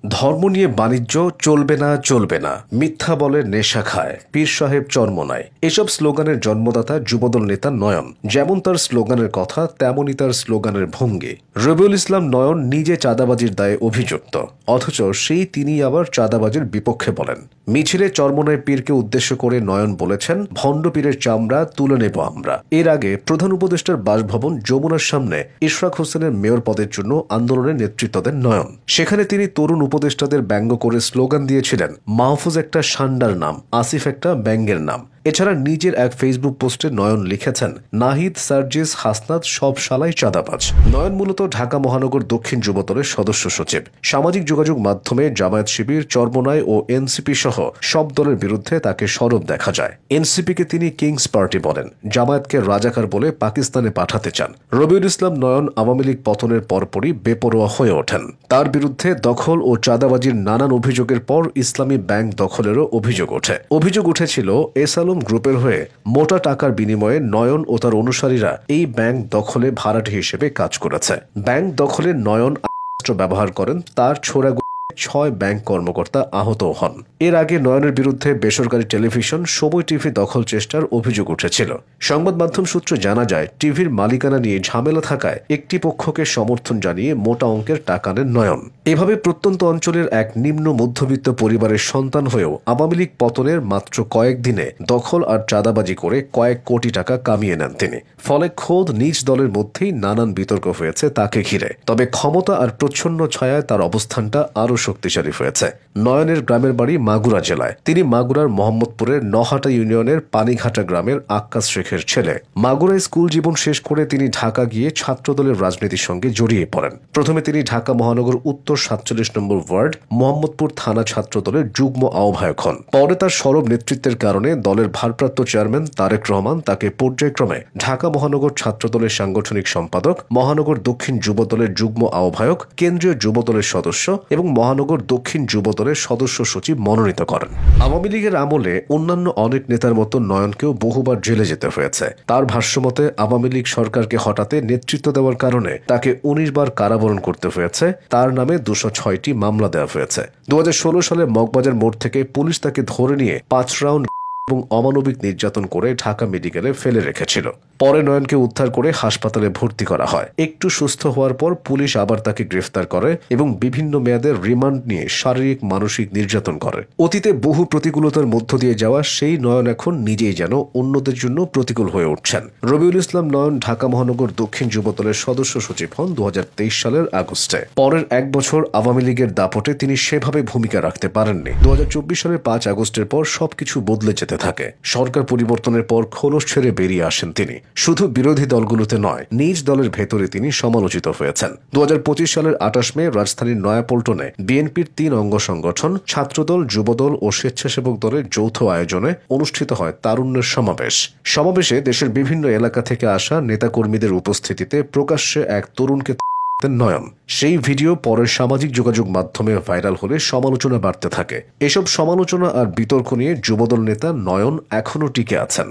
ধর্ম নিয়ে বাণিজ্য চলবে না, মিথ্যা বলে নেশা খায়, পীর সাহেব চরমোনাই, এসব স্লোগানের জন্মদাতা যুবদল নেতা নয়ন। যেমন তার স্লোগানের কথা, তেমনই তার স্লোগানের ভঙ্গি। রবিউল ইসলাম নয়ন নিজে চাঁদাবাজির দায়ে অভিযুক্ত, অথচ তিনি আবার চাঁদাবাজির বিপক্ষে বলেন। মিছিলে চরমোনাই পীরকে উদ্দেশ্য করে নয়ন বলেছেন, ভণ্ড পীরের চামড়া তুলে নেব আমরা। এর আগে প্রধান উপদেষ্টার বাসভবন যমুনার সামনে ইশরাক হোসেনের মেয়র পদের জন্য আন্দোলনের নেতৃত্ব দেন নয়ন। সেখানে তিনি তরুণ উপদেষ্টাদের ব্যঙ্গ করে স্লোগান দিয়েছিলেন, মাহফুজ একটা সান্ডার নাম, আসিফ একটা ব্যাঙ্গের নাম। এছাড়া নিজের এক ফেসবুক পোস্টে নয়ন লিখেছেন, নাহিদ, সার্জিস, হাসনাত সব শালাই চাঁদাবাজ। নয়ন মূলত ঢাকা মহানগর দক্ষিণ যুবদলের সদস্য সচিব। সামাজিক যোগাযোগ মাধ্যমে জামায়াত শিবির, চরমোনাই ও এনসিপি সহ সব দলের বিরুদ্ধে তাকে সরব দেখা যায়। এনসিপিকে তিনি কিংস পার্টি বলেন, জামায়াতকে রাজাকার বলে পাকিস্তানে পাঠাতে চান। রবিউল ইসলাম নয়ন আওয়ামী লীগ পতনের পরপরই বেপরোয়া হয়ে ওঠেন। তার বিরুদ্ধে দখল ও চাঁদাবাজির নানান অভিযোগের পর ইসলামী ব্যাংক দখলেরও অভিযোগ ওঠে। অভিযোগ উঠেছিল এসালম গ্রুপের হয়ে মোটা টাকার বিনিময়ে নয়ন ও তার অনুসারীরা এই ব্যাংক দখলে ভাড়াটে হিসেবে কাজ করেছে। ব্যাংক দখলে নয়ন অস্ত্র ব্যবহার করেন, তার ছোড়া 6 ব্যাংক কর্মকর্তা আহত হন। এর আগে নয়নের বিরুদ্ধে বেসরকারি টেলিভিশন সময় টিভি দখল চেষ্টার অভিযোগ উঠেছিল। সংবাদ মাধ্যম সূত্রে জানা যায়, টিভির মালিকানা নিয়ে ঝামেলা থাকায় একটি পক্ষকে সমর্থন জানিয়ে মোটা অঙ্কের টাকা নেন নয়ন। এভাবে প্রত্যন্ত অঞ্চলের এক নিম্ন মধ্যবিত্ত পরিবারের সন্তান হয়েও আওয়ামী লীগ পতনের মাত্র কয়েকদিনে দখল আর চাঁদাবাজি করে কয়েক কোটি টাকা কামিয়ে নেন তিনি। ফলে খোদ নিজ দলের মধ্যেই নানান বিতর্ক হয়েছে তাকে ঘিরে। তবে ক্ষমতা আর প্রচ্ছন্ন ছায়ায় তার অবস্থানটা আরো শক্তিশালী হয়েছে। নয়নের গ্রামের বাড়ি মাগুরা জেলায়। তিনি মাগুরার মোহাম্মদপুরের নহাটা ইউনিয়নের পানিঘাটা গ্রামের আক্কাস শেখের ছেলে। মাগুরায় স্কুল জীবন শেষ করে তিনি ঢাকা গিয়ে ছাত্রদলের রাজনীতির সঙ্গে জড়িয়ে পড়েন। প্রথমে তিনি ঢাকা মহানগর উত্তর 47 নম্বর ওয়ার্ড মোহাম্মদপুর থানা ছাত্রদলের যুগ্ম আহ্বায়ক হন। পরে তার সরব নেতৃত্বের কারণে দলের ভারপ্রাপ্ত চেয়ারম্যান তারেক রহমান তাকে পর্যায়ক্রমে ঢাকা মহানগর ছাত্রদলের সাংগঠনিক সম্পাদক, মহানগর দক্ষিণ যুবদলের যুগ্ম আহ্বায়ক, কেন্দ্রীয় যুবদলের সদস্য এবং মহানগর দক্ষিণ যুবদলের সদস্য সচিব মনোনীত করেন। আওয়ামী লীগের আমলে অন্যান্য অনেক নেতার মতো নয়নকেও বহুবার জেলে যেতে হয়েছে। তার ভাষ্যমতে, আওয়ামী লীগ সরকারকে হটাতে নেতৃত্ব দেওয়ার কারণে তাকে 19 বার কারাবরণ করতে হয়েছে। তার নামে 206টি মামলা দেওয়া হয়েছে। 2016 সালে মগবাজার মোড় থেকে পুলিশ তাকে ধরে নিয়ে 5 রাউন্ড এবং অমানবিক নির্যাতন করে ঢাকা মেডিকেলে ফেলে রেখেছিল। পরে নয়নকে উদ্ধার করে হাসপাতালে ভর্তি করা হয়। একটু সুস্থ হওয়ার পর পুলিশ আবার তাকে গ্রেফতার করে এবং বিভিন্ন মেয়াদের রিমান্ড নিয়ে শারীরিক মানসিক নির্যাতন করে। অতীতে বহু প্রতিকূলতার মধ্য দিয়ে যাওয়া সেই নয়ন এখন নিজেই যেন অন্যদের জন্য প্রতিকূল হয়ে উঠছেন। রবিউল ইসলাম নয়ন ঢাকা মহানগর দক্ষিণ যুবদলের সদস্য সচিব হন 2023 সালের আগস্টে। পরের 1 বছর আওয়ামী লীগের দাপটে তিনি সেভাবে ভূমিকা রাখতে পারেননি। 2024 সালের 5 আগস্টের পর সবকিছু বদলে যেতে থাকে। সরকার পরিবর্তনের পর খোলস ছেড়ে বেরিয়ে আসেন তিনি। শুধু বিরোধী দলগুলোতে নয়, নিজ দলের ভেতরে তিনি সমালোচিত হয়েছেন। 2025 সালের 28 মে রাজধানীর নয়াপল্টনে বিএনপির 3 অঙ্গ সংগঠন ছাত্রদল, যুবদল ও স্বেচ্ছাসেবক দলের যৌথ আয়োজনে অনুষ্ঠিত হয় তারুণ্যের সমাবেশ। সমাবেশে দেশের বিভিন্ন এলাকা থেকে আসা নেতাকর্মীদের উপস্থিতিতে প্রকাশ্যে এক তরুণকে নয়ন। সেই ভিডিও পরের সামাজিক যোগাযোগ মাধ্যমে ভাইরাল হলে সমালোচনা বাড়তে থাকে। এসব সমালোচনা আর বিতর্ক নিয়ে যুবদল নেতা নয়ন এখনও টিকে আছেন।